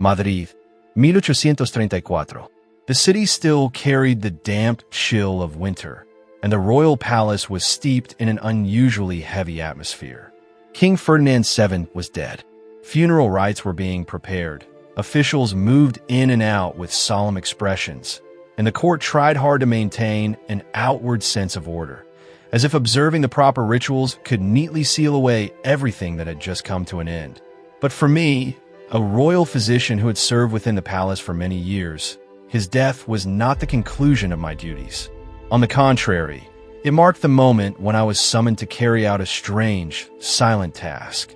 Madrid, 1834. The city still carried the damp chill of winter, and the royal palace was steeped in an unusually heavy atmosphere. King Ferdinand VII was dead. Funeral rites were being prepared. Officials moved in and out with solemn expressions, and the court tried hard to maintain an outward sense of order, as if observing the proper rituals could neatly seal away everything that had just come to an end. But for me, a royal physician who had served within the palace for many years, his death was not the conclusion of my duties. On the contrary, it marked the moment when I was summoned to carry out a strange, silent task,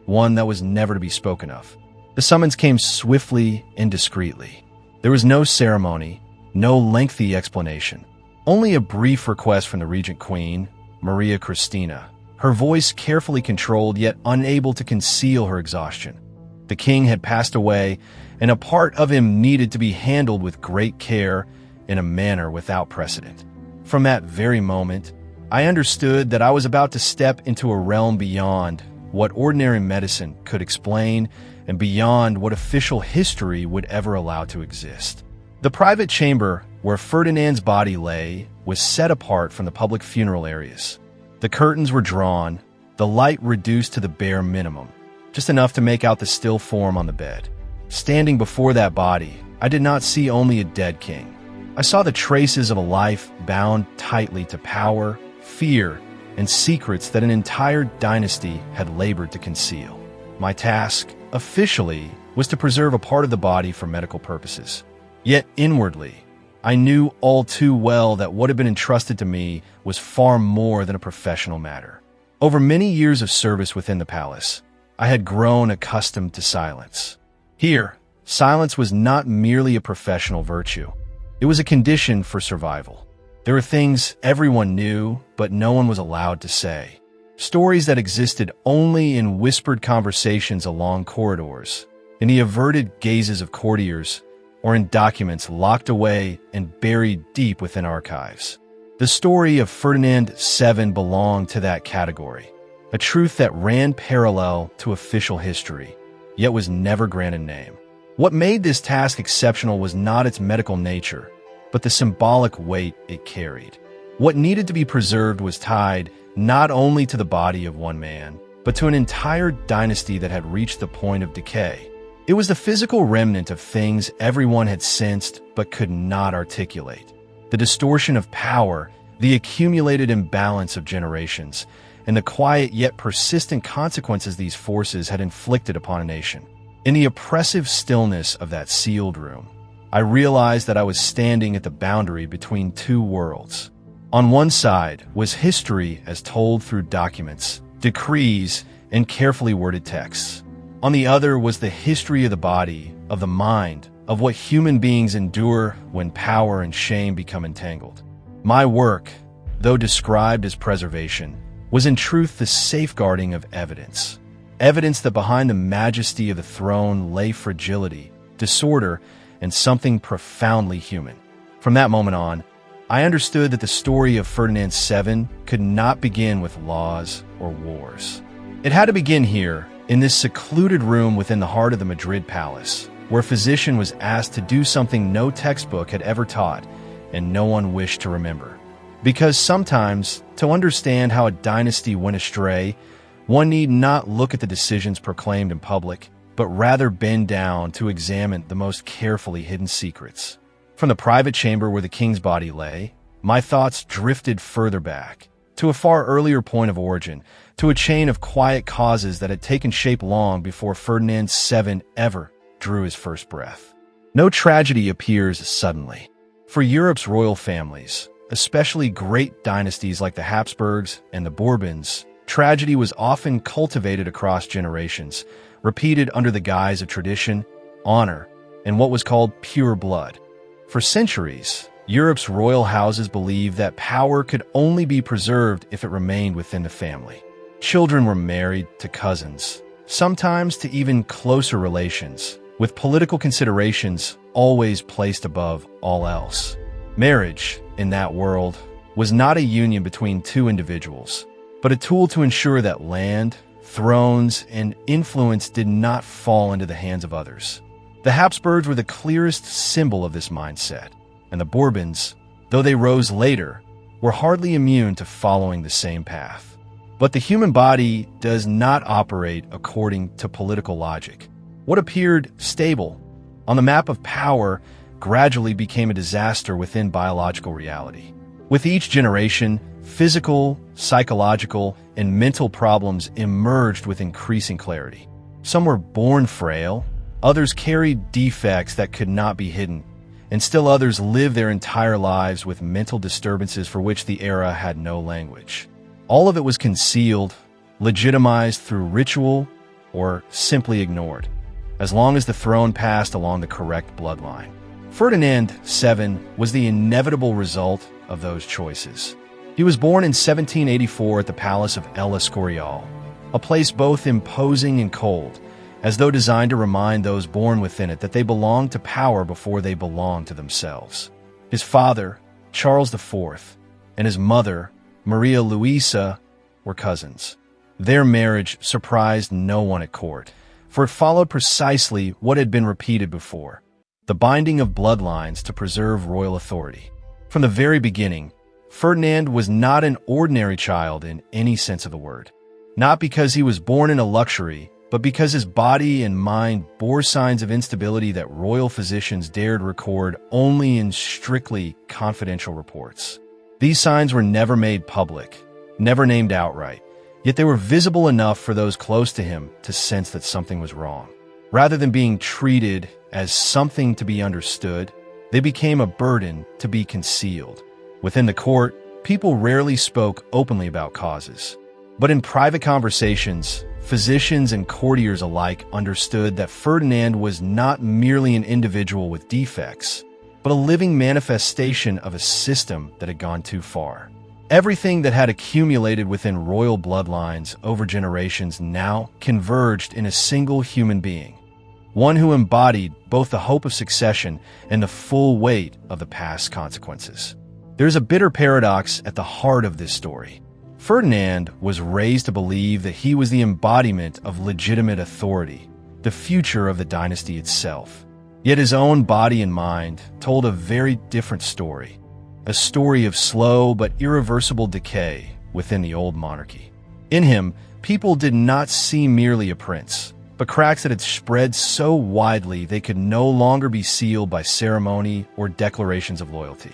one that was never to be spoken of. The summons came swiftly and discreetly. There was no ceremony, no lengthy explanation, only a brief request from the regent queen, Maria Cristina, her voice carefully controlled yet unable to conceal her exhaustion. The king had passed away, and a part of him needed to be handled with great care in a manner without precedent. From that very moment, I understood that I was about to step into a realm beyond what ordinary medicine could explain and beyond what official history would ever allow to exist. The private chamber where Ferdinand's body lay was set apart from the public funeral areas. The curtains were drawn, the light reduced to the bare minimum, just enough to make out the still form on the bed. Standing before that body, I did not see only a dead king. I saw the traces of a life bound tightly to power, fear, and secrets that an entire dynasty had labored to conceal. My task, officially, was to preserve a part of the body for medical purposes. Yet inwardly, I knew all too well that what had been entrusted to me was far more than a professional matter. Over many years of service within the palace, I had grown accustomed to silence. Here, silence was not merely a professional virtue. It was a condition for survival. There were things everyone knew, but no one was allowed to say. Stories that existed only in whispered conversations along corridors, in the averted gazes of courtiers, or in documents locked away and buried deep within archives. The story of Ferdinand VII belonged to that category, a truth that ran parallel to official history, yet was never granted name. What made this task exceptional was not its medical nature, but the symbolic weight it carried. What needed to be preserved was tied not only to the body of one man, but to an entire dynasty that had reached the point of decay. It was the physical remnant of things everyone had sensed but could not articulate. The distortion of power, the accumulated imbalance of generations, and the quiet yet persistent consequences these forces had inflicted upon a nation. In the oppressive stillness of that sealed room, I realized that I was standing at the boundary between two worlds. On one side was history as told through documents, decrees, and carefully worded texts. On the other was the history of the body, of the mind, of what human beings endure when power and shame become entangled. My work, though described as preservation, was in truth the safeguarding of evidence. Evidence that behind the majesty of the throne lay fragility, disorder, and something profoundly human. From that moment on, I understood that the story of Ferdinand VII could not begin with laws or wars. It had to begin here, in this secluded room within the heart of the Madrid palace, where a physician was asked to do something no textbook had ever taught and no one wished to remember. Because sometimes, to understand how a dynasty went astray, one need not look at the decisions proclaimed in public, but rather bend down to examine the most carefully hidden secrets. From the private chamber where the king's body lay, my thoughts drifted further back, to a far earlier point of origin, to a chain of quiet causes that had taken shape long before Ferdinand VII ever drew his first breath. No tragedy appears suddenly. For Europe's royal families, especially great dynasties like the Habsburgs and the Bourbons, tragedy was often cultivated across generations, repeated under the guise of tradition, honor, and what was called pure blood. For centuries, Europe's royal houses believed that power could only be preserved if it remained within the family. Children were married to cousins, sometimes to even closer relations, with political considerations always placed above all else. Marriage, in that world, was not a union between two individuals, but a tool to ensure that land, thrones, and influence did not fall into the hands of others. The Habsburgs were the clearest symbol of this mindset, and the Bourbons, though they rose later, were hardly immune to following the same path. But the human body does not operate according to political logic. What appeared stable on the map of power gradually became a disaster within biological reality. With each generation, physical, psychological, and mental problems emerged with increasing clarity. Some were born frail, others carried defects that could not be hidden, and still others lived their entire lives with mental disturbances for which the era had no language. All of it was concealed, legitimized through ritual, or simply ignored, as long as the throne passed along the correct bloodline. Ferdinand VII was the inevitable result of those choices. He was born in 1784 at the Palace of El Escorial, a place both imposing and cold, as though designed to remind those born within it that they belonged to power before they belonged to themselves. His father, Charles IV, and his mother, Maria Luisa, were cousins. Their marriage surprised no one at court, for it followed precisely what had been repeated before: the binding of bloodlines to preserve royal authority. From the very beginning, Ferdinand was not an ordinary child in any sense of the word. Not because he was born in a luxury, but because his body and mind bore signs of instability that royal physicians dared record only in strictly confidential reports. These signs were never made public, never named outright, yet they were visible enough for those close to him to sense that something was wrong. Rather than being treated as something to be understood, they became a burden to be concealed. Within the court, people rarely spoke openly about causes. But in private conversations, physicians and courtiers alike understood that Ferdinand was not merely an individual with defects, but a living manifestation of a system that had gone too far. Everything that had accumulated within royal bloodlines over generations now converged in a single human being, one who embodied both the hope of succession and the full weight of the past consequences. There's a bitter paradox at the heart of this story. Ferdinand was raised to believe that he was the embodiment of legitimate authority, the future of the dynasty itself. Yet his own body and mind told a very different story, a story of slow but irreversible decay within the old monarchy. In him, people did not see merely a prince, but cracks that had spread so widely they could no longer be sealed by ceremony or declarations of loyalty.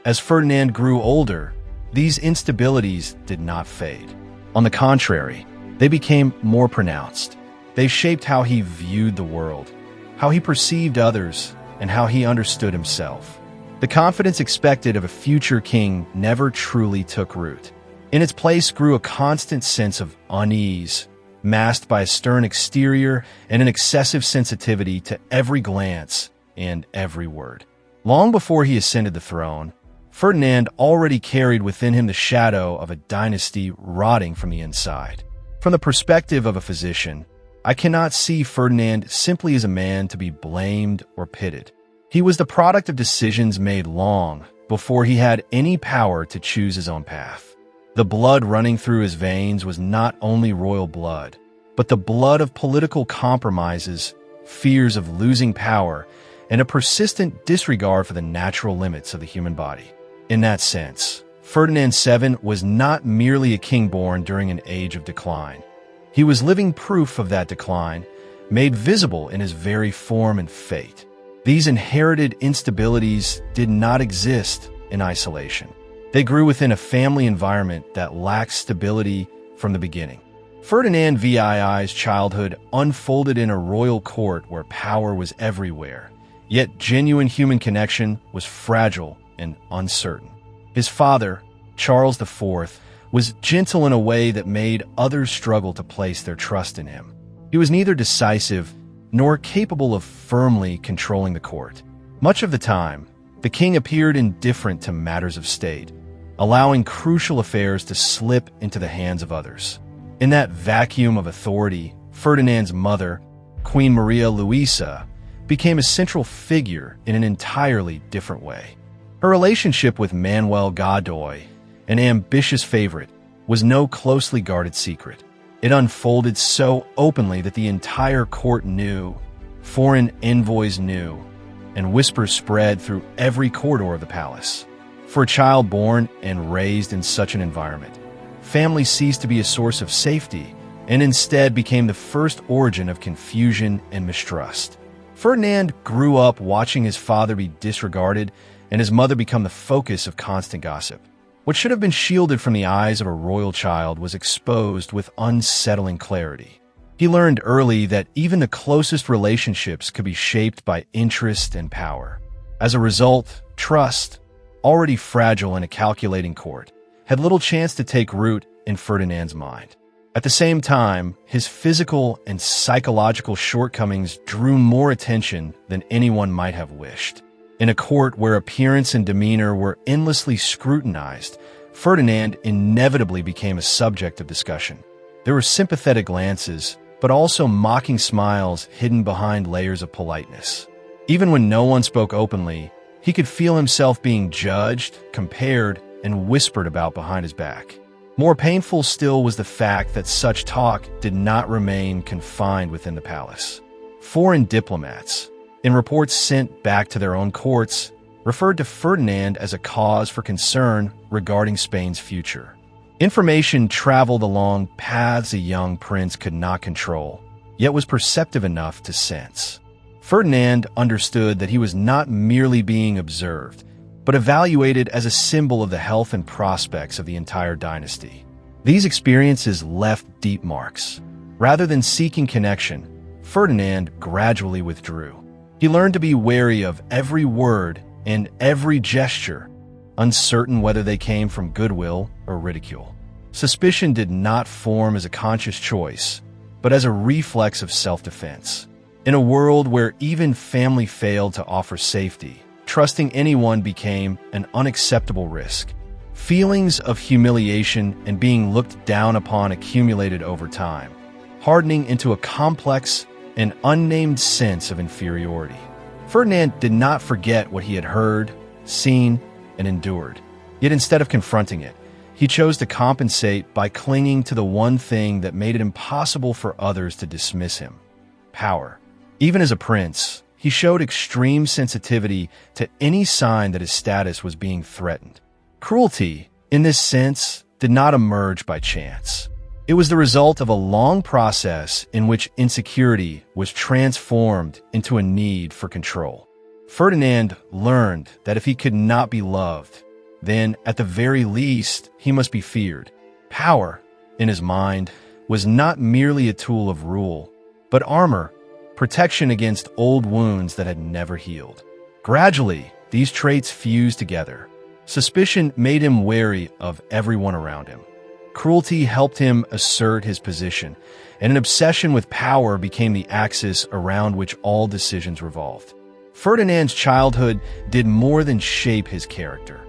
As Ferdinand grew older, these instabilities did not fade. On the contrary, they became more pronounced. They shaped how he viewed the world, how he perceived others, and how he understood himself. The confidence expected of a future king never truly took root. In its place grew a constant sense of unease, masked by a stern exterior and an excessive sensitivity to every glance and every word. Long before he ascended the throne, Ferdinand already carried within him the shadow of a dynasty rotting from the inside. From the perspective of a physician, I cannot see Ferdinand simply as a man to be blamed or pitted. He was the product of decisions made long before he had any power to choose his own path. The blood running through his veins was not only royal blood, but the blood of political compromises, fears of losing power, and a persistent disregard for the natural limits of the human body. In that sense, Ferdinand VII was not merely a king born during an age of decline. He was living proof of that decline, made visible in his very form and fate. These inherited instabilities did not exist in isolation. They grew within a family environment that lacked stability from the beginning. Ferdinand VII's childhood unfolded in a royal court where power was everywhere, yet genuine human connection was fragile and uncertain. His father, Charles IV, was gentle in a way that made others struggle to place their trust in him. He was neither decisive nor capable of firmly controlling the court. Much of the time, the king appeared indifferent to matters of state, allowing crucial affairs to slip into the hands of others. In that vacuum of authority, Ferdinand's mother, Queen Maria Luisa, became a central figure in an entirely different way. Her relationship with Manuel Godoy, an ambitious favorite, was no closely guarded secret. It unfolded so openly that the entire court knew Foreign envoys knew, and whispers spread through every corridor of the palace. For a child born and raised in such an environment, family ceased to be a source of safety and instead became the first origin of confusion and mistrust. Ferdinand grew up watching his father be disregarded and his mother become the focus of constant gossip. What should have been shielded from the eyes of a royal child was exposed with unsettling clarity. He learned early that even the closest relationships could be shaped by interest and power. As a result, trust, already fragile in a calculating court, had little chance to take root in Ferdinand's mind. At the same time, his physical and psychological shortcomings drew more attention than anyone might have wished. In a court where appearance and demeanor were endlessly scrutinized, Ferdinand inevitably became a subject of discussion. There were sympathetic glances, but also mocking smiles hidden behind layers of politeness. Even when no one spoke openly, he could feel himself being judged, compared, and whispered about behind his back. More painful still was the fact that such talk did not remain confined within the palace. Foreign diplomats, in reports sent back to their own courts, referred to Ferdinand as a cause for concern regarding Spain's future. Information traveled along paths a young prince could not control, yet was perceptive enough to sense. Ferdinand understood that he was not merely being observed, but evaluated as a symbol of the health and prospects of the entire dynasty. These experiences left deep marks. Rather than seeking connection, Ferdinand gradually withdrew. He learned to be wary of every word and every gesture, uncertain whether they came from goodwill or ridicule. Suspicion did not form as a conscious choice, but as a reflex of self-defense. In a world where even family failed to offer safety, trusting anyone became an unacceptable risk. Feelings of humiliation and being looked down upon accumulated over time, hardening into a complex and unnamed sense of inferiority. Ferdinand did not forget what he had heard, seen, and endured. Yet instead of confronting it, he chose to compensate by clinging to the one thing that made it impossible for others to dismiss him: power. Even as a prince, he showed extreme sensitivity to any sign that his status was being threatened. Cruelty, in this sense, did not emerge by chance. It was the result of a long process in which insecurity was transformed into a need for control. Ferdinand learned that if he could not be loved, then, at the very least, he must be feared. Power, in his mind, was not merely a tool of rule, but armor, protection against old wounds that had never healed. Gradually, these traits fused together. Suspicion made him wary of everyone around him. Cruelty helped him assert his position, and an obsession with power became the axis around which all decisions revolved. Ferdinand's childhood did more than shape his character.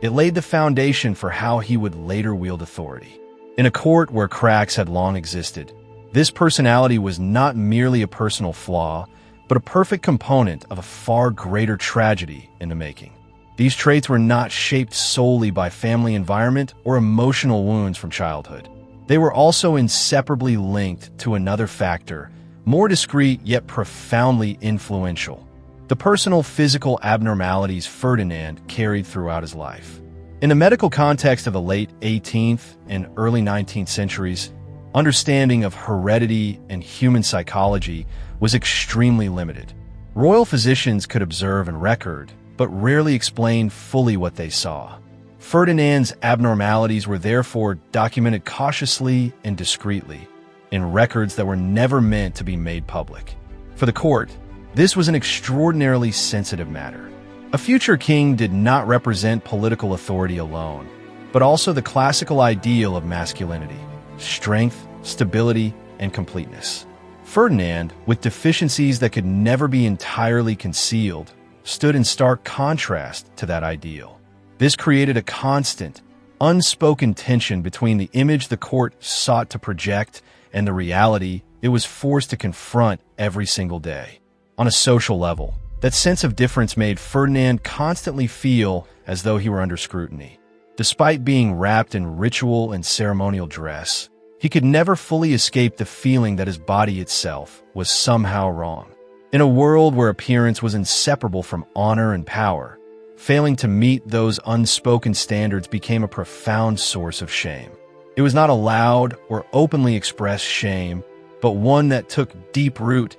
It laid the foundation for how he would later wield authority. In a court where cracks had long existed, this personality was not merely a personal flaw, but a perfect component of a far greater tragedy in the making. These traits were not shaped solely by family environment or emotional wounds from childhood. They were also inseparably linked to another factor, more discreet yet profoundly influential: the personal physical abnormalities Ferdinand carried throughout his life. In the medical context of the late 18th and early 19th centuries, understanding of heredity and human psychology was extremely limited. Royal physicians could observe and record, but rarely explain fully what they saw. Ferdinand's abnormalities were therefore documented cautiously and discreetly, in records that were never meant to be made public. For the court, this was an extraordinarily sensitive matter. A future king did not represent political authority alone, but also the classical ideal of masculinity: strength, stability, and completeness. Ferdinand, with deficiencies that could never be entirely concealed, stood in stark contrast to that ideal. This created a constant, unspoken tension between the image the court sought to project and the reality it was forced to confront every single day. On a social level, that sense of difference made Ferdinand constantly feel as though he were under scrutiny. Despite being wrapped in ritual and ceremonial dress, he could never fully escape the feeling that his body itself was somehow wrong. In a world where appearance was inseparable from honor and power, failing to meet those unspoken standards became a profound source of shame. It was not a loud or openly expressed shame, but one that took deep root,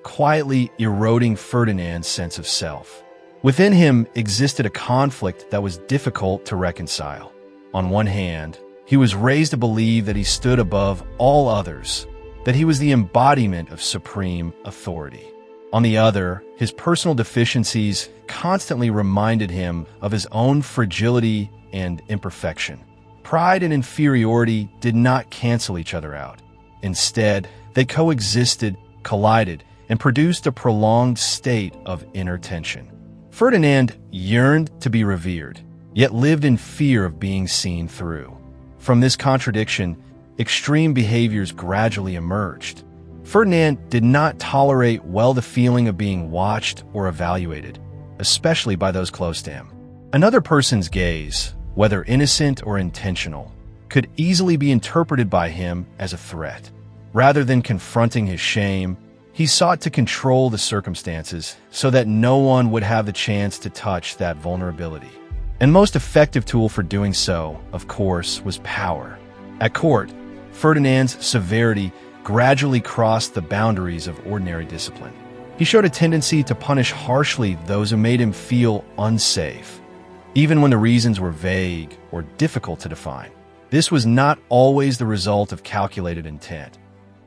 quietly eroding Ferdinand's sense of self. Within him existed a conflict that was difficult to reconcile. On one hand, he was raised to believe that he stood above all others, that he was the embodiment of supreme authority. On the other, his personal deficiencies constantly reminded him of his own fragility and imperfection. Pride and inferiority did not cancel each other out. Instead, they coexisted, collided, and produced a prolonged state of inner tension. Ferdinand yearned to be revered, yet lived in fear of being seen through. From this contradiction, extreme behaviors gradually emerged. Ferdinand did not tolerate the feeling of being watched or evaluated, especially by those close to him. Another person's gaze, whether innocent or intentional, could easily be interpreted by him as a threat. Rather than confronting his shame, he sought to control the circumstances so that no one would have the chance to touch that vulnerability. And most effective tool for doing so, of course, was power. At court, Ferdinand's severity gradually crossed the boundaries of ordinary discipline. He showed a tendency to punish harshly those who made him feel unsafe, even when the reasons were vague or difficult to define. This was not always the result of calculated intent.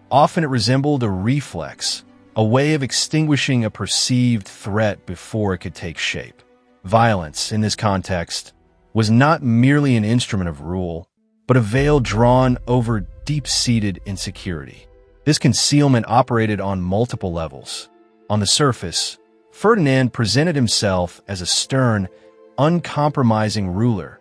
Often it resembled a reflex, a way of extinguishing a perceived threat before it could take shape. Violence, in this context, was not merely an instrument of rule, but a veil drawn over deep-seated insecurity. This concealment operated on multiple levels. On the surface, Ferdinand presented himself as a stern, uncompromising ruler,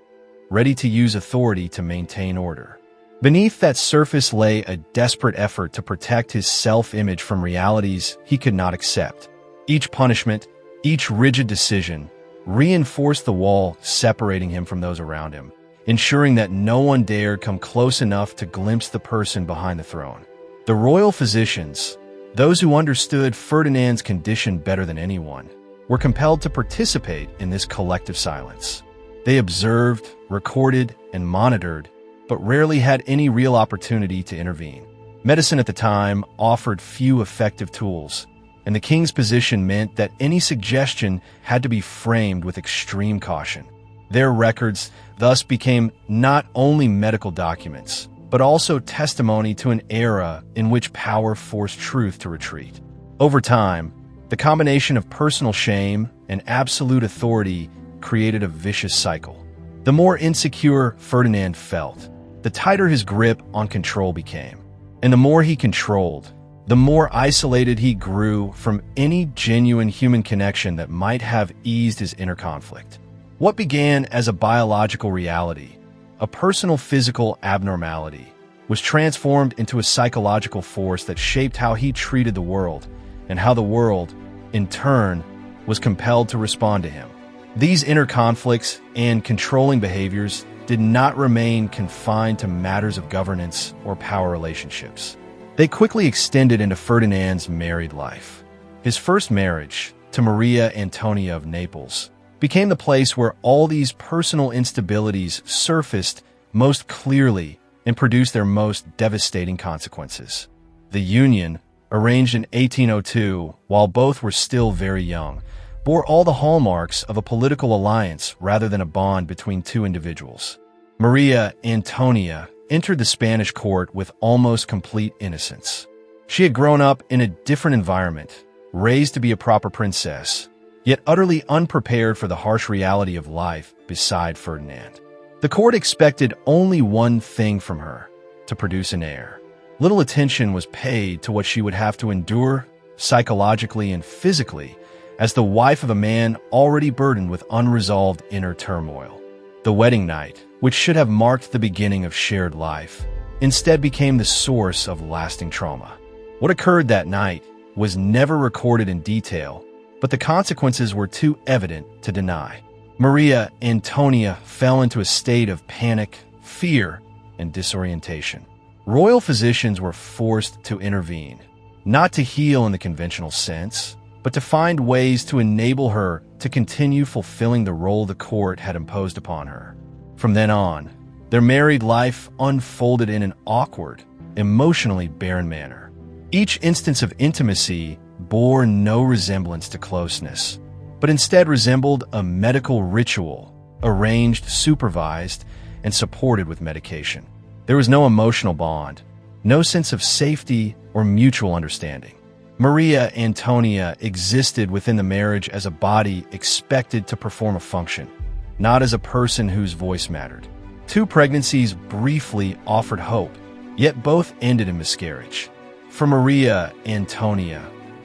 ready to use authority to maintain order. Beneath that surface lay a desperate effort to protect his self-image from realities he could not accept. Each punishment, each rigid decision, reinforced the wall separating him from those around him, ensuring that no one dared come close enough to glimpse the person behind the throne. The royal physicians, those who understood Ferdinand's condition better than anyone, were compelled to participate in this collective silence. They observed, recorded, and monitored, but rarely had any real opportunity to intervene. Medicine at the time offered few effective tools, and the king's position meant that any suggestion had to be framed with extreme caution. Their records thus became not only medical documents, but also testimony to an era in which power forced truth to retreat. Over time, the combination of personal shame and absolute authority created a vicious cycle. The more insecure Ferdinand felt, the tighter his grip on control became. And the more he controlled, the more isolated he grew from any genuine human connection that might have eased his inner conflict. What began as a biological reality, a personal physical abnormality, was transformed into a psychological force that shaped how he treated the world and how the world, in turn, was compelled to respond to him. These inner conflicts and controlling behaviors did not remain confined to matters of governance or power relationships. They quickly extended into Ferdinand's married life. His first marriage, to Maria Antonia of Naples, became the place where all these personal instabilities surfaced most clearly and produced their most devastating consequences. The union, arranged in 1802 while both were still very young, bore all the hallmarks of a political alliance rather than a bond between two individuals. Maria Antonia entered the Spanish court with almost complete innocence. She had grown up in a different environment, raised to be a proper princess, yet utterly unprepared for the harsh reality of life beside Ferdinand. The court expected only one thing from her: to produce an heir. Little attention was paid to what she would have to endure psychologically and physically as the wife of a man already burdened with unresolved inner turmoil. The wedding night, which should have marked the beginning of shared life, instead became the source of lasting trauma. What occurred that night was never recorded in detail, but the consequences were too evident to deny. Maria Antonia fell into a state of panic, fear, and disorientation. Royal physicians were forced to intervene, not to heal in the conventional sense, but to find ways to enable her to continue fulfilling the role the court had imposed upon her. From then on, their married life unfolded in an awkward, emotionally barren manner. Each instance of intimacy bore no resemblance to closeness, but instead resembled a medical ritual, arranged, supervised, and supported with medication. There was no emotional bond, no sense of safety or mutual understanding. Maria Antonia existed within the marriage as a body expected to perform a function, not as a person whose voice mattered. 2 pregnancies briefly offered hope, yet both ended in miscarriage. For Maria Antonia,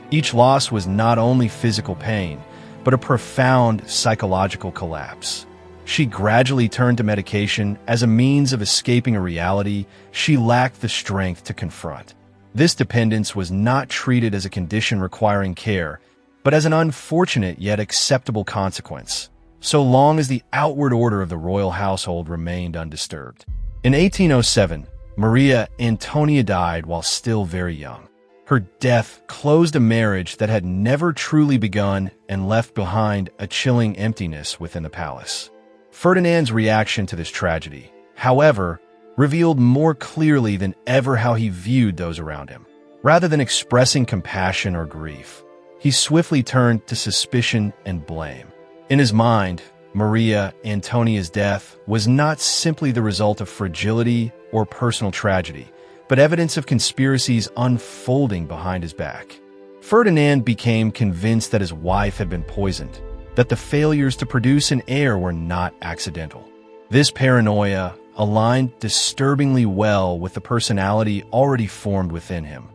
each loss was not only physical pain, but a profound psychological collapse. She gradually turned to medication as a means of escaping a reality she lacked the strength to confront. This dependence was not treated as a condition requiring care, but as an unfortunate yet acceptable consequence, so long as the outward order of the royal household remained undisturbed. In 1807, Maria Antonia died while still very young. Her death closed a marriage that had never truly begun and left behind a chilling emptiness within the palace. Ferdinand's reaction to this tragedy, however, revealed more clearly than ever how he viewed those around him. Rather than expressing compassion or grief, he swiftly turned to suspicion and blame. In his mind, Maria Antonia's death was not simply the result of fragility or personal tragedy, but evidence of conspiracies unfolding behind his back. Ferdinand became convinced that his wife had been poisoned, that the failures to produce an heir were not accidental. This paranoia aligned disturbingly well with the personality already formed within him,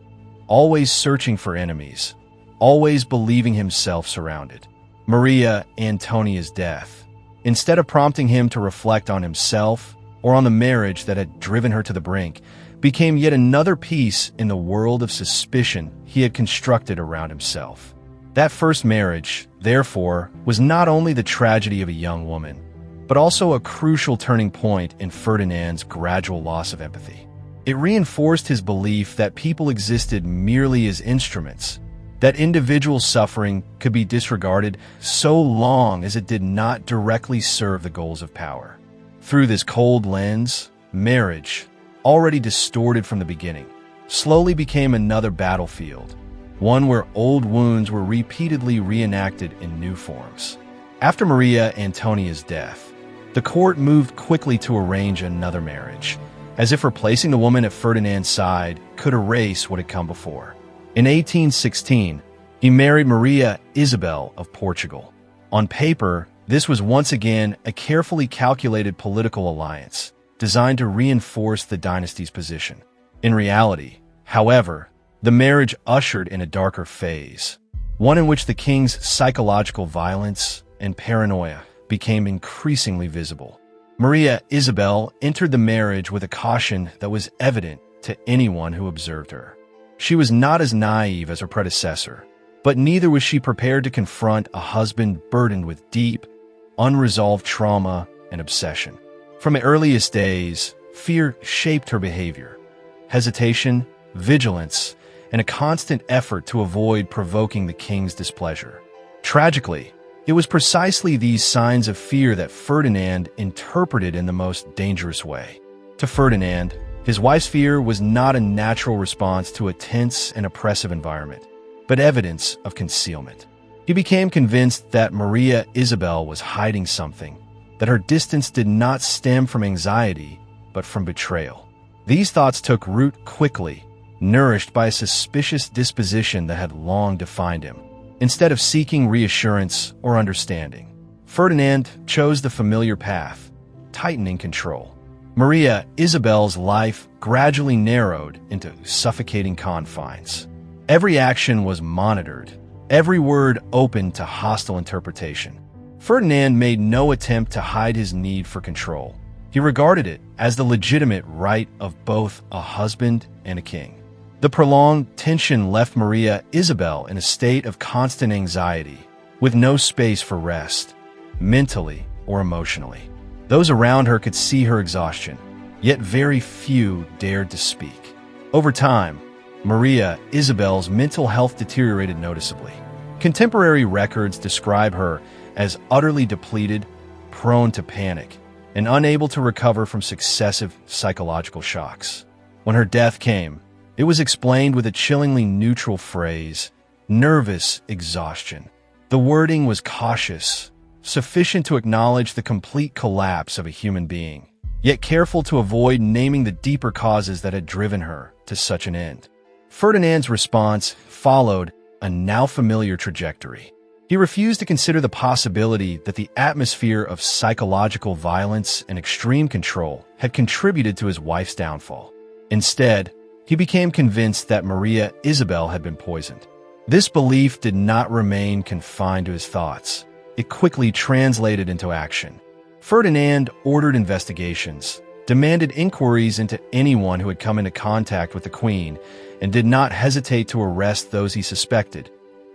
always searching for enemies, always believing himself surrounded. Maria Antonia's death, instead of prompting him to reflect on himself or on the marriage that had driven her to the brink, became yet another piece in the world of suspicion he had constructed around himself. That first marriage, therefore, was not only the tragedy of a young woman, but also a crucial turning point in Ferdinand's gradual loss of empathy. It reinforced his belief that people existed merely as instruments, that individual suffering could be disregarded so long as it did not directly serve the goals of power. Through this cold lens, marriage, already distorted from the beginning, slowly became another battlefield, one where old wounds were repeatedly reenacted in new forms. After Maria Antonia's death, the court moved quickly to arrange another marriage, as if replacing the woman at Ferdinand's side could erase what had come before. In 1816, he married Maria Isabel of Portugal. On paper, this was once again a carefully calculated political alliance, designed to reinforce the dynasty's position. In reality, however, the marriage ushered in a darker phase, one in which the king's psychological violence and paranoia became increasingly visible. Maria Isabel entered the marriage with a caution that was evident to anyone who observed her. She was not as naive as her predecessor, but neither was she prepared to confront a husband burdened with deep, unresolved trauma and obsession. From the earliest days, fear shaped her behavior. Hesitation, vigilance, and a constant effort to avoid provoking the king's displeasure. Tragically, it was precisely these signs of fear that Ferdinand interpreted in the most dangerous way. To Ferdinand, his wife's fear was not a natural response to a tense and oppressive environment, but evidence of concealment. He became convinced that Maria Isabel was hiding something, that her distance did not stem from anxiety, but from betrayal. These thoughts took root quickly, nourished by a suspicious disposition that had long defined him. Instead of seeking reassurance or understanding, Ferdinand chose the familiar path, tightening control. Maria Isabel's life gradually narrowed into suffocating confines. Every action was monitored, every word open to hostile interpretation. Ferdinand made no attempt to hide his need for control. He regarded it as the legitimate right of both a husband and a king. The prolonged tension left Maria Isabel in a state of constant anxiety, with no space for rest, mentally or emotionally. Those around her could see her exhaustion, yet very few dared to speak. Over time, Maria Isabel's mental health deteriorated noticeably. Contemporary records describe her as utterly depleted, prone to panic, and unable to recover from successive psychological shocks. When her death came, it was explained with a chillingly neutral phrase, nervous exhaustion. The wording was cautious, sufficient to acknowledge the complete collapse of a human being, yet careful to avoid naming the deeper causes that had driven her to such an end. Ferdinand's response followed a now familiar trajectory. He refused to consider the possibility that the atmosphere of psychological violence and extreme control had contributed to his wife's downfall. Instead, he became convinced that Maria Isabel had been poisoned. This belief did not remain confined to his thoughts. It quickly translated into action. Ferdinand ordered investigations, demanded inquiries into anyone who had come into contact with the Queen, and did not hesitate to arrest those he suspected,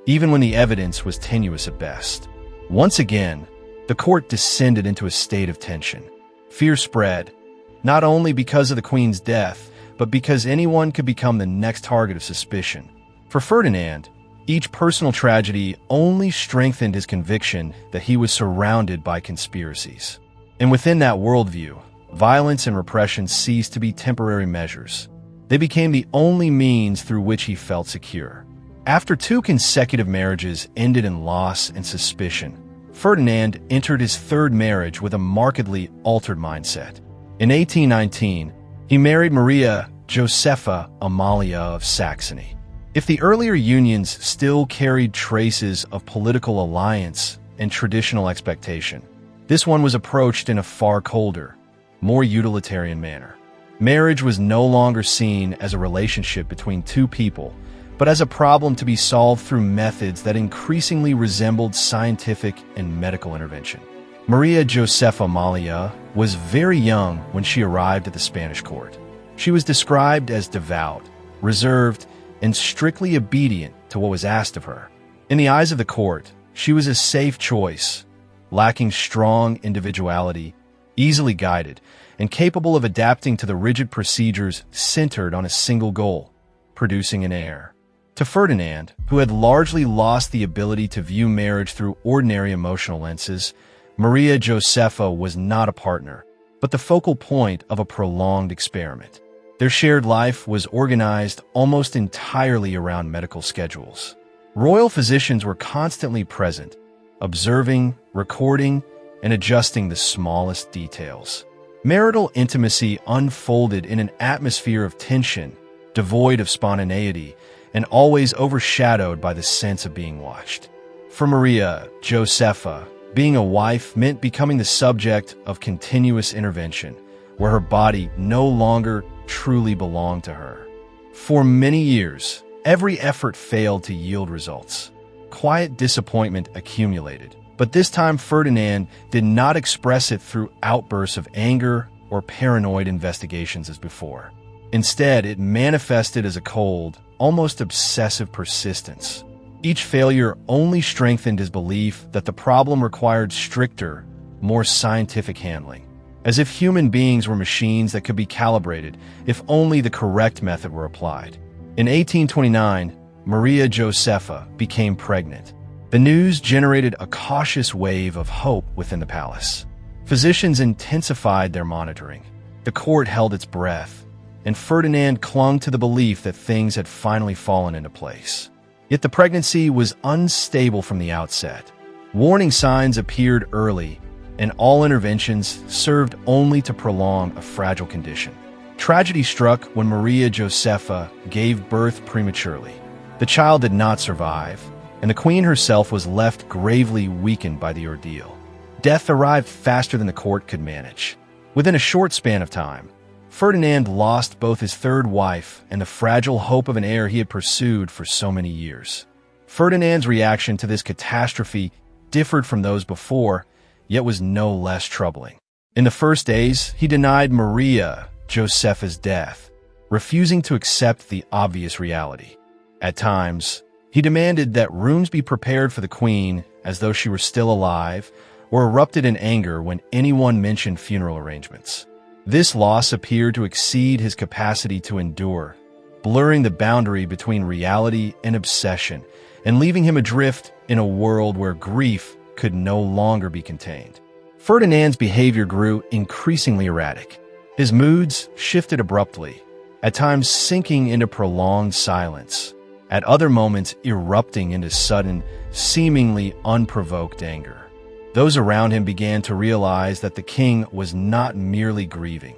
even when the evidence was tenuous at best. Once again, the court descended into a state of tension. Fear spread, not only because of the Queen's death, but because anyone could become the next target of suspicion. For Ferdinand, each personal tragedy only strengthened his conviction that he was surrounded by conspiracies. And within that worldview, violence and repression ceased to be temporary measures. They became the only means through which he felt secure. After 2 consecutive marriages ended in loss and suspicion, Ferdinand entered his 3rd marriage with a markedly altered mindset. In 1819, he married Maria Josepha Amalia of Saxony. If the earlier unions still carried traces of political alliance and traditional expectation, this one was approached in a far colder, more utilitarian manner. Marriage was no longer seen as a relationship between 2 people, but as a problem to be solved through methods that increasingly resembled scientific and medical intervention. Maria Josepha Amalia was very young when she arrived at the Spanish court. She was described as devout, reserved, and strictly obedient to what was asked of her. In the eyes of the court, she was a safe choice, lacking strong individuality, easily guided, and capable of adapting to the rigid procedures centered on a single goal, producing an heir. To Ferdinand, who had largely lost the ability to view marriage through ordinary emotional lenses, Maria Josepha was not a partner, but the focal point of a prolonged experiment. Their shared life was organized almost entirely around medical schedules. Royal physicians were constantly present, observing, recording, and adjusting the smallest details. Marital intimacy unfolded in an atmosphere of tension, devoid of spontaneity, and always overshadowed by the sense of being watched. For Maria Josepha, being a wife meant becoming the subject of continuous intervention, where her body no longer truly belonged to her. For many years, every effort failed to yield results. Quiet disappointment accumulated, but this time Ferdinand did not express it through outbursts of anger or paranoid investigations as before. Instead, it manifested as a cold, almost obsessive persistence. Each failure only strengthened his belief that the problem required stricter, more scientific handling, as if human beings were machines that could be calibrated if only the correct method were applied. In 1829, Maria Josepha became pregnant. The news generated a cautious wave of hope within the palace. Physicians intensified their monitoring. The court held its breath, and Ferdinand clung to the belief that things had finally fallen into place. Yet the pregnancy was unstable from the outset. Warning signs appeared early, and all interventions served only to prolong a fragile condition. Tragedy struck when Maria Josepha gave birth prematurely. The child did not survive, and the Queen herself was left gravely weakened by the ordeal. Death arrived faster than the court could manage. Within a short span of time, Ferdinand lost both his 3rd wife and the fragile hope of an heir he had pursued for so many years. Ferdinand's reaction to this catastrophe differed from those before, yet was no less troubling. In the first days, he denied Maria Josepha's death, refusing to accept the obvious reality. At times, he demanded that rooms be prepared for the Queen as though she were still alive, or erupted in anger when anyone mentioned funeral arrangements. This loss appeared to exceed his capacity to endure, blurring the boundary between reality and obsession, and leaving him adrift in a world where grief could no longer be contained. Ferdinand's behavior grew increasingly erratic. His moods shifted abruptly, at times sinking into prolonged silence, at other moments erupting into sudden, seemingly unprovoked anger. Those around him began to realize that the king was not merely grieving.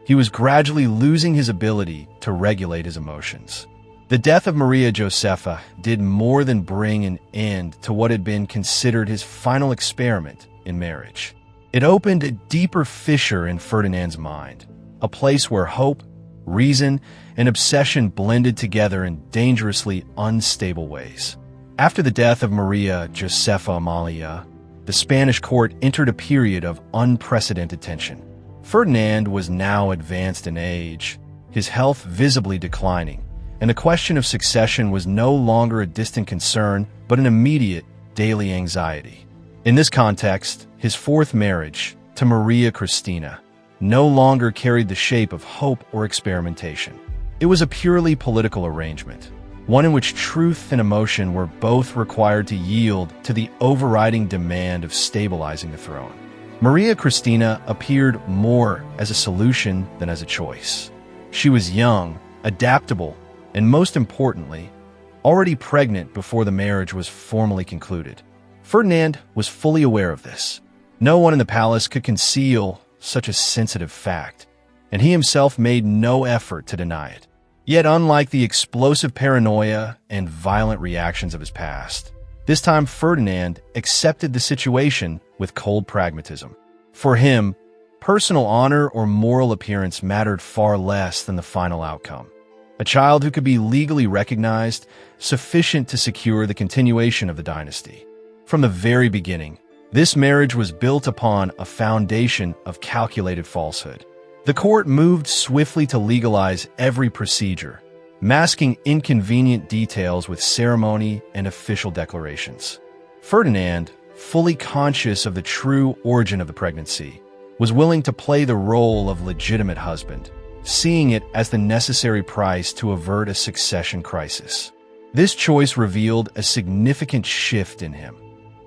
He was gradually losing his ability to regulate his emotions. The death of Maria Josepha did more than bring an end to what had been considered his final experiment in marriage. It opened a deeper fissure in Ferdinand's mind, a place where hope, reason, and obsession blended together in dangerously unstable ways. After the death of Maria Josepha Amalia, the Spanish court entered a period of unprecedented tension. Ferdinand was now advanced in age, his health visibly declining, and the question of succession was no longer a distant concern but an immediate, daily anxiety. In this context, his fourth marriage, to Maria Cristina, no longer carried the shape of hope or experimentation. It was a purely political arrangement, one in which truth and emotion were both required to yield to the overriding demand of stabilizing the throne. Maria Cristina appeared more as a solution than as a choice. She was young, adaptable, and most importantly, already pregnant before the marriage was formally concluded. Ferdinand was fully aware of this. No one in the palace could conceal such a sensitive fact, and he himself made no effort to deny it. Yet, unlike the explosive paranoia and violent reactions of his past, this time Ferdinand accepted the situation with cold pragmatism. For him, personal honor or moral appearance mattered far less than the final outcome. A child who could be legally recognized, sufficient to secure the continuation of the dynasty. From the very beginning, this marriage was built upon a foundation of calculated falsehood. The court moved swiftly to legalize every procedure, masking inconvenient details with ceremony and official declarations. Ferdinand, fully conscious of the true origin of the pregnancy, was willing to play the role of legitimate husband, seeing it as the necessary price to avert a succession crisis. This choice revealed a significant shift in him.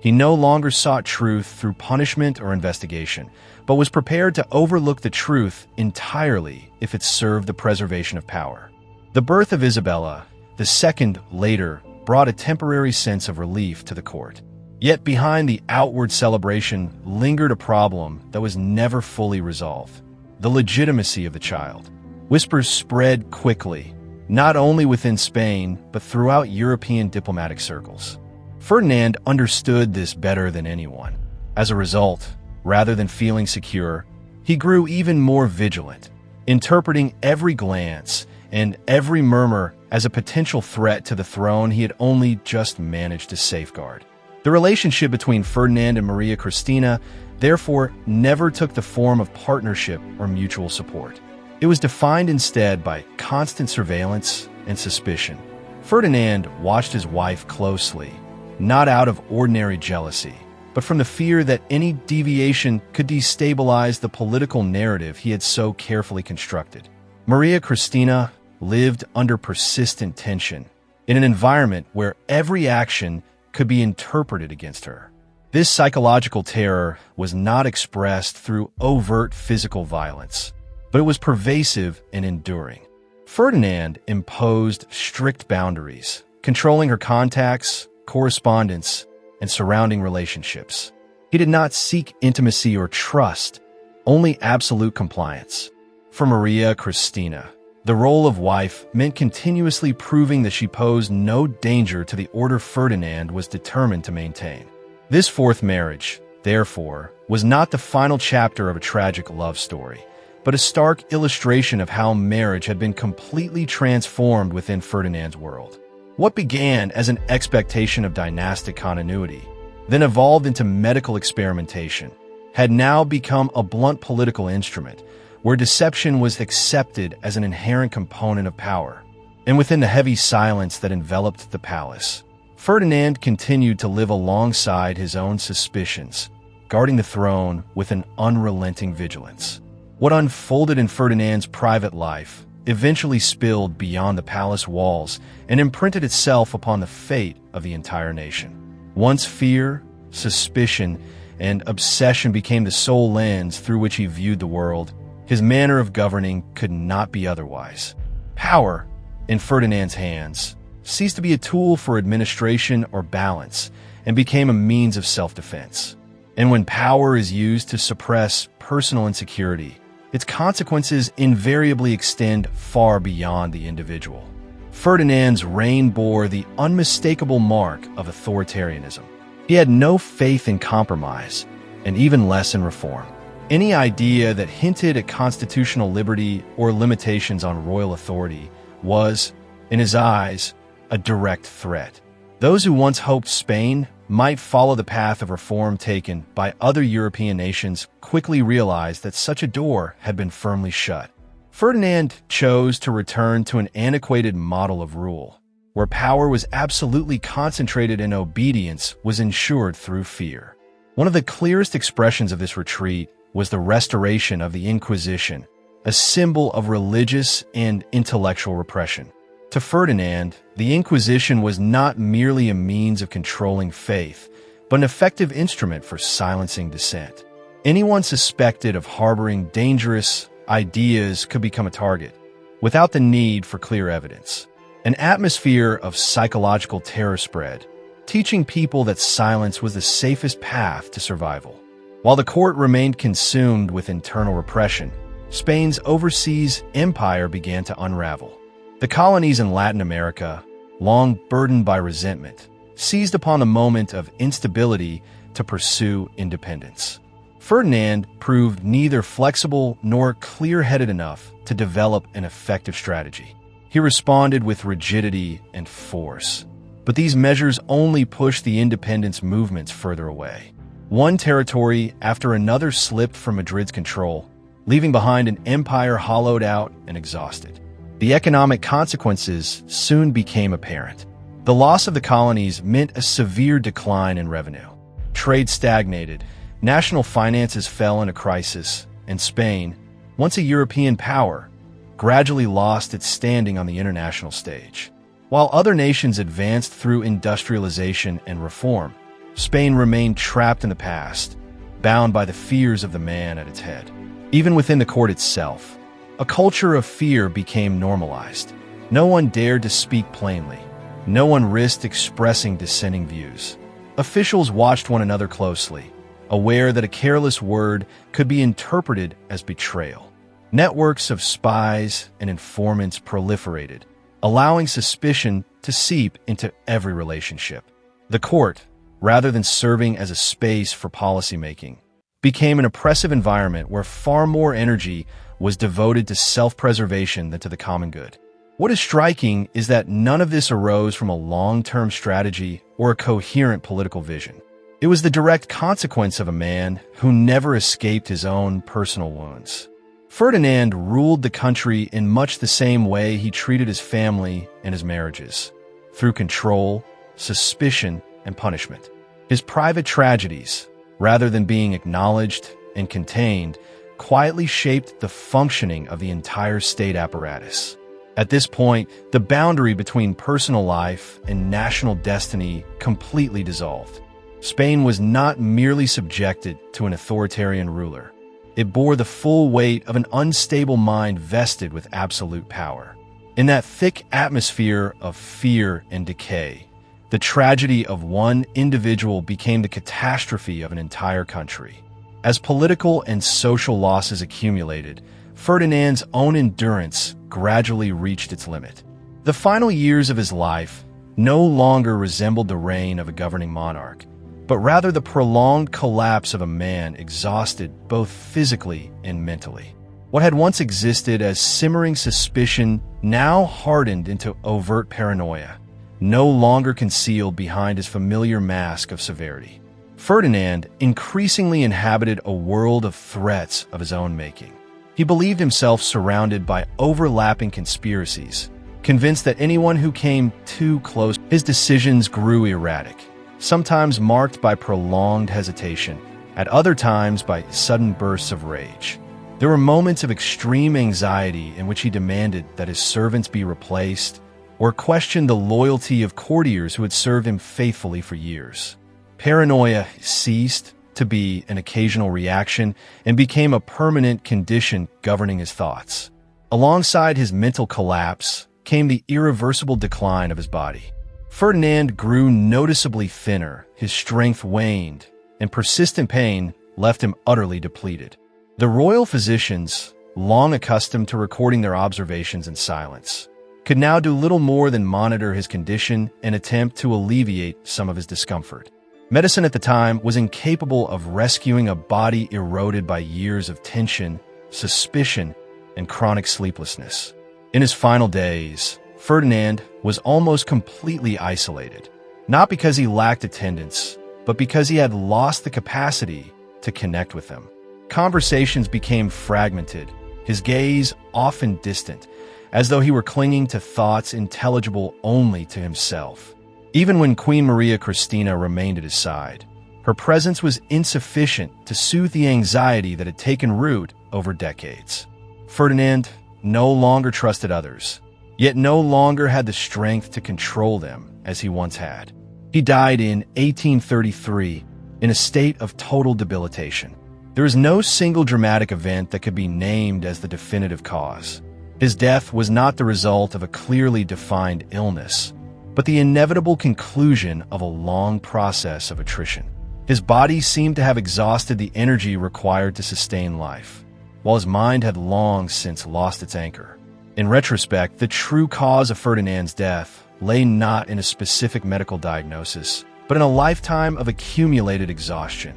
He no longer sought truth through punishment or investigation, but was prepared to overlook the truth entirely if it served the preservation of power. The birth of Isabella, the second later, brought a temporary sense of relief to the court. Yet behind the outward celebration lingered a problem that was never fully resolved: the legitimacy of the child. Whispers spread quickly, not only within Spain, but throughout European diplomatic circles. Ferdinand understood this better than anyone. As a result, rather than feeling secure, he grew even more vigilant, interpreting every glance and every murmur as a potential threat to the throne he had only just managed to safeguard. The relationship between Ferdinand and Maria Cristina, therefore, never took the form of partnership or mutual support. It was defined instead by constant surveillance and suspicion. Ferdinand watched his wife closely, not out of ordinary jealousy, but from the fear that any deviation could destabilize the political narrative he had so carefully constructed. Maria Cristina lived under persistent tension, in an environment where every action could be interpreted against her. This psychological terror was not expressed through overt physical violence, but it was pervasive and enduring. Ferdinand imposed strict boundaries, controlling her contacts, correspondence, and surrounding relationships. He did not seek intimacy or trust, only absolute compliance. For Maria Cristina, the role of wife meant continuously proving that she posed no danger to the order Ferdinand was determined to maintain. This fourth marriage, therefore, was not the final chapter of a tragic love story, but a stark illustration of how marriage had been completely transformed within Ferdinand's world. What began as an expectation of dynastic continuity, then evolved into medical experimentation, had now become a blunt political instrument, where deception was accepted as an inherent component of power. And within the heavy silence that enveloped the palace, Ferdinand continued to live alongside his own suspicions, guarding the throne with an unrelenting vigilance. What unfolded in Ferdinand's private life eventually spilled beyond the palace walls and imprinted itself upon the fate of the entire nation. Once fear, suspicion, and obsession became the sole lens through which he viewed the world, his manner of governing could not be otherwise. Power, in Ferdinand's hands, ceased to be a tool for administration or balance and became a means of self-defense. And when power is used to suppress personal insecurity, its consequences invariably extend far beyond the individual. Ferdinand's reign bore the unmistakable mark of authoritarianism. He had no faith in compromise, and even less in reform. Any idea that hinted at constitutional liberty or limitations on royal authority was, in his eyes, a direct threat. Those who once hoped Spain might follow the path of reform taken by other European nations quickly realized that such a door had been firmly shut. Ferdinand chose to return to an antiquated model of rule, where power was absolutely concentrated and obedience was ensured through fear. One of the clearest expressions of this retreat was the restoration of the Inquisition, a symbol of religious and intellectual repression. To Ferdinand, the Inquisition was not merely a means of controlling faith, but an effective instrument for silencing dissent. Anyone suspected of harboring dangerous ideas could become a target, without the need for clear evidence. An atmosphere of psychological terror spread, teaching people that silence was the safest path to survival. While the court remained consumed with internal repression, Spain's overseas empire began to unravel. The colonies in Latin America, long burdened by resentment, seized upon the moment of instability to pursue independence. Ferdinand proved neither flexible nor clear-headed enough to develop an effective strategy. He responded with rigidity and force, but these measures only pushed the independence movements further away. One territory after another slipped from Madrid's control, leaving behind an empire hollowed out and exhausted. The economic consequences soon became apparent. The loss of the colonies meant a severe decline in revenue. Trade stagnated, national finances fell in a crisis, and Spain, once a European power, gradually lost its standing on the international stage. While other nations advanced through industrialization and reform, Spain remained trapped in the past, bound by the fears of the man at its head. Even within the court itself, a culture of fear became normalized. No one dared to speak plainly. No one risked expressing dissenting views. Officials watched one another closely, aware that a careless word could be interpreted as betrayal. Networks of spies and informants proliferated, allowing suspicion to seep into every relationship. The court, rather than serving as a space for policymaking, became an oppressive environment where far more energy was devoted to self-preservation than to the common good. What is striking is that none of this arose from a long-term strategy or a coherent political vision. It was the direct consequence of a man who never escaped his own personal wounds. Ferdinand ruled the country in much the same way he treated his family and his marriages, through control, suspicion, and punishment. His private tragedies, rather than being acknowledged and contained, quietly shaped the functioning of the entire state apparatus. At this point, the boundary between personal life and national destiny completely dissolved. Spain was not merely subjected to an authoritarian ruler. It bore the full weight of an unstable mind vested with absolute power. In that thick atmosphere of fear and decay, the tragedy of one individual became the catastrophe of an entire country. As political and social losses accumulated, Ferdinand's own endurance gradually reached its limit. The final years of his life no longer resembled the reign of a governing monarch, but rather the prolonged collapse of a man exhausted both physically and mentally. What had once existed as simmering suspicion now hardened into overt paranoia, no longer concealed behind his familiar mask of severity. Ferdinand increasingly inhabited a world of threats of his own making. He believed himself surrounded by overlapping conspiracies, convinced that anyone who came too close, his decisions grew erratic, sometimes marked by prolonged hesitation, at other times by sudden bursts of rage. There were moments of extreme anxiety in which he demanded that his servants be replaced or questioned the loyalty of courtiers who had served him faithfully for years. Paranoia ceased to be an occasional reaction and became a permanent condition governing his thoughts. Alongside his mental collapse came the irreversible decline of his body. Ferdinand grew noticeably thinner, his strength waned, and persistent pain left him utterly depleted. The royal physicians, long accustomed to recording their observations in silence, could now do little more than monitor his condition and attempt to alleviate some of his discomfort. Medicine at the time was incapable of rescuing a body eroded by years of tension, suspicion, and chronic sleeplessness. In his final days, Ferdinand was almost completely isolated, not because he lacked attendants, but because he had lost the capacity to connect with them. Conversations became fragmented, his gaze often distant, as though he were clinging to thoughts intelligible only to himself. Even when Queen Maria Christina remained at his side, her presence was insufficient to soothe the anxiety that had taken root over decades. Ferdinand no longer trusted others, yet no longer had the strength to control them as he once had. He died in 1833 in a state of total debilitation. There is no single dramatic event that could be named as the definitive cause. His death was not the result of a clearly defined illness, but the inevitable conclusion of a long process of attrition. His body seemed to have exhausted the energy required to sustain life, while his mind had long since lost its anchor. In retrospect, the true cause of Ferdinand's death lay not in a specific medical diagnosis, but in a lifetime of accumulated exhaustion.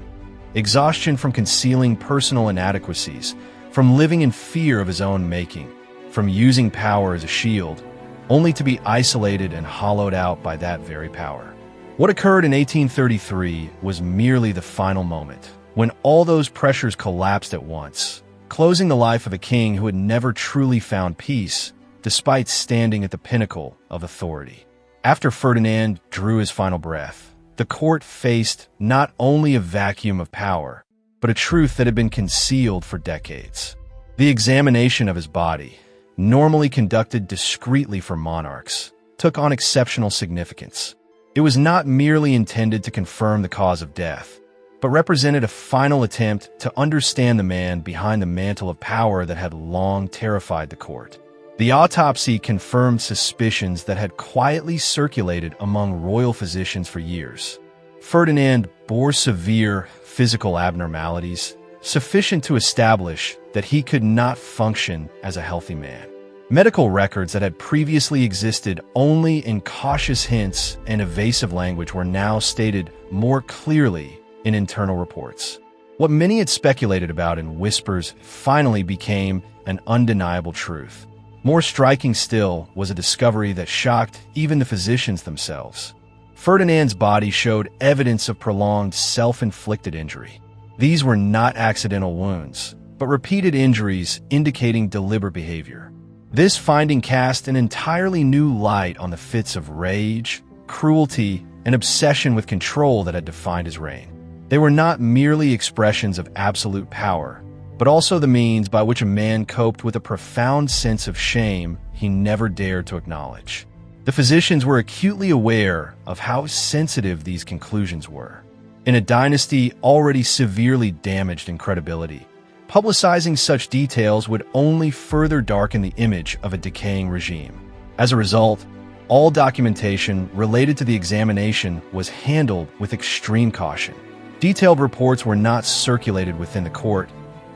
Exhaustion from concealing personal inadequacies, from living in fear of his own making, from using power as a shield, only to be isolated and hollowed out by that very power. What occurred in 1833 was merely the final moment, when all those pressures collapsed at once, closing the life of a king who had never truly found peace, despite standing at the pinnacle of authority. After Ferdinand drew his final breath, the court faced not only a vacuum of power, but a truth that had been concealed for decades. The examination of his body, normally conducted discreetly for monarchs, took on exceptional significance. It was not merely intended to confirm the cause of death, but represented a final attempt to understand the man behind the mantle of power that had long terrified the court. The autopsy confirmed suspicions that had quietly circulated among royal physicians for years. Ferdinand bore severe physical abnormalities, sufficient to establish that he could not function as a healthy man. Medical records that had previously existed only in cautious hints and evasive language were now stated more clearly in internal reports. What many had speculated about in whispers finally became an undeniable truth. More striking still was a discovery that shocked even the physicians themselves. Ferdinand's body showed evidence of prolonged self-inflicted injury. These were not accidental wounds, but repeated injuries indicating deliberate behavior. This finding cast an entirely new light on the fits of rage, cruelty, and obsession with control that had defined his reign. They were not merely expressions of absolute power, but also the means by which a man coped with a profound sense of shame he never dared to acknowledge. The physicians were acutely aware of how sensitive these conclusions were. In a dynasty already severely damaged in credibility, publicizing such details would only further darken the image of a decaying regime. As a result, all documentation related to the examination was handled with extreme caution. Detailed reports were not circulated within the court,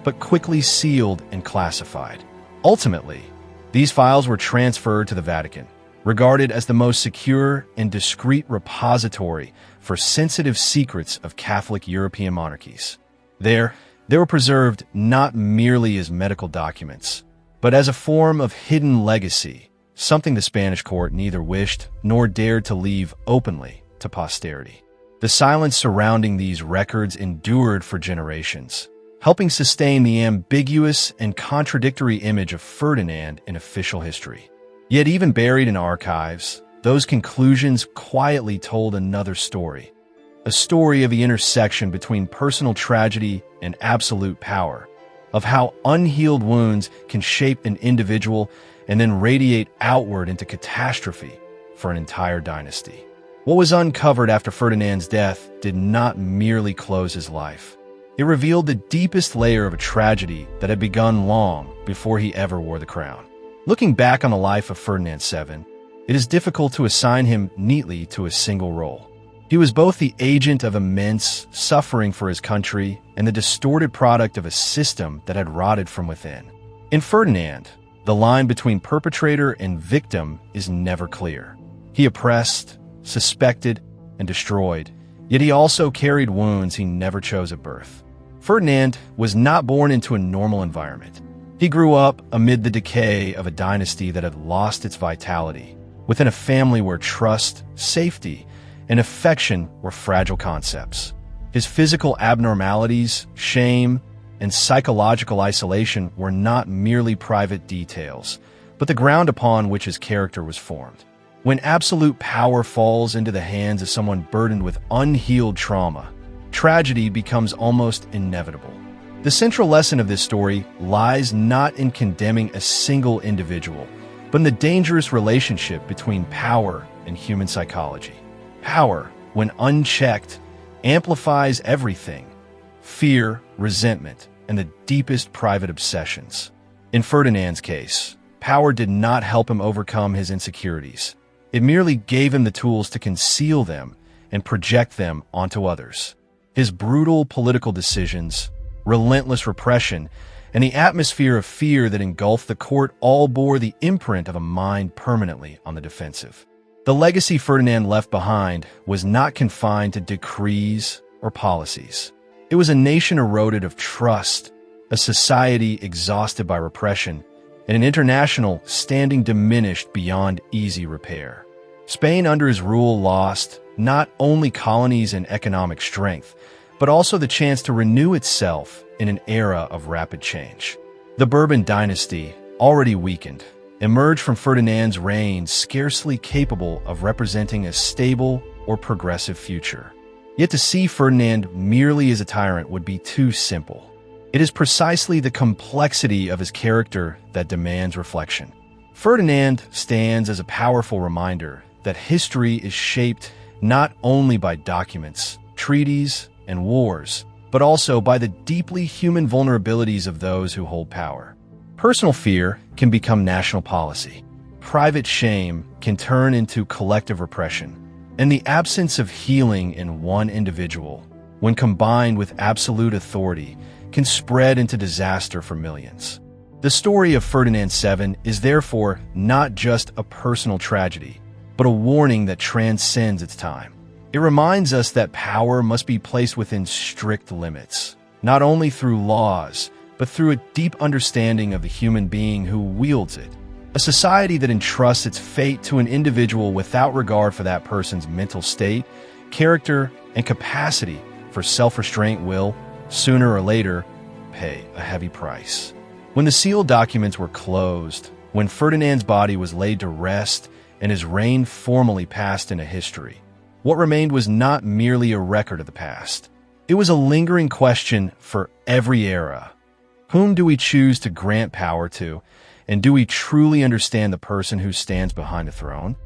but quickly sealed and classified. Ultimately, these files were transferred to the Vatican, regarded as the most secure and discreet repository for sensitive secrets of Catholic European monarchies. They were preserved not merely as medical documents, but as a form of hidden legacy, something the Spanish court neither wished nor dared to leave openly to posterity. The silence surrounding these records endured for generations, helping sustain the ambiguous and contradictory image of Ferdinand in official history. Yet even buried in archives, those conclusions quietly told another story, a story of the intersection between personal tragedy and absolute power, of how unhealed wounds can shape an individual and then radiate outward into catastrophe for an entire dynasty. What was uncovered after Ferdinand's death did not merely close his life. It revealed the deepest layer of a tragedy that had begun long before he ever wore the crown. Looking back on the life of Ferdinand VII, it is difficult to assign him neatly to a single role. He was both the agent of immense suffering for his country and the distorted product of a system that had rotted from within. In Ferdinand, the line between perpetrator and victim is never clear. He oppressed, suspected, and destroyed, yet he also carried wounds he never chose at birth. Ferdinand was not born into a normal environment. He grew up amid the decay of a dynasty that had lost its vitality, within a family where trust, safety, and affection were fragile concepts. His physical abnormalities, shame, and psychological isolation were not merely private details, but the ground upon which his character was formed. When absolute power falls into the hands of someone burdened with unhealed trauma, tragedy becomes almost inevitable. The central lesson of this story lies not in condemning a single individual, but in the dangerous relationship between power and human psychology. Power, when unchecked, amplifies everything: fear, resentment, and the deepest private obsessions. In Ferdinand's case, power did not help him overcome his insecurities. It merely gave him the tools to conceal them and project them onto others. His brutal political decisions, relentless repression, and the atmosphere of fear that engulfed the court all bore the imprint of a mind permanently on the defensive. The legacy Ferdinand left behind was not confined to decrees or policies. It was a nation eroded of trust, a society exhausted by repression, and an international standing diminished beyond easy repair. Spain under his rule lost not only colonies and economic strength, but also the chance to renew itself in an era of rapid change. The Bourbon dynasty, already weakened, emerged from Ferdinand's reign scarcely capable of representing a stable or progressive future. Yet to see Ferdinand merely as a tyrant would be too simple. It is precisely the complexity of his character that demands reflection. Ferdinand stands as a powerful reminder that history is shaped not only by documents, treaties, and wars, but also by the deeply human vulnerabilities of those who hold power. Personal fear can become national policy. Private shame can turn into collective repression. And the absence of healing in one individual, when combined with absolute authority, can spread into disaster for millions. The story of Ferdinand VII is therefore not just a personal tragedy, but a warning that transcends its time. It reminds us that power must be placed within strict limits, not only through laws, but through a deep understanding of the human being who wields it. A society that entrusts its fate to an individual without regard for that person's mental state, character, and capacity for self-restraint will, sooner or later, pay a heavy price. When the sealed documents were closed, when Ferdinand's body was laid to rest and his reign formally passed into history, what remained was not merely a record of the past. It was a lingering question for every era. Whom do we choose to grant power to, and do we truly understand the person who stands behind the throne?